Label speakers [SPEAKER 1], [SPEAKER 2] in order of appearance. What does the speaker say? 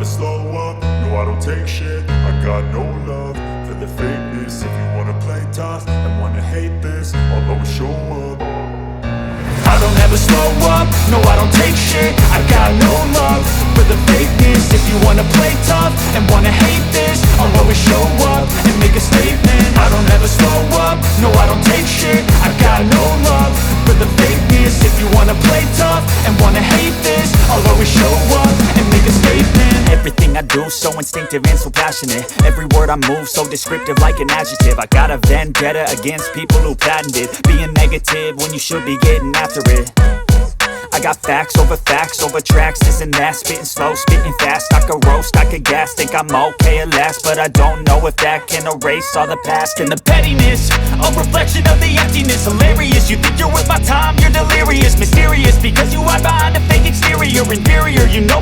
[SPEAKER 1] slow up, no I don't take shit. I got no love for the fakeness. If you wanna play tough and wanna hate this, I'll always show up. I don't ever slow up, no I don't take shit. I got no love for the fakeness. If you wanna play tough and wanna hate this, I'll always show up and make a statement. I don't ever slow up, no I don't take shit. I got no love for the fakeness. If you wanna play tough and wanna hate this, I'll always show up and make a statement. Everything I do so instinctive and so passionate. Every word I move so descriptive like an adjective. I got a vendetta against people who patented being negative when you should be getting after it. I got facts over tracks, this and that. Spitting slow, spitting fast. I could roast, I could gas. Think I'm okay at last, but I don't know if that can erase all the past. And the pettiness, a reflection of the emptiness. Hilarious, you think you're worth my time, you're delirious. Mysterious,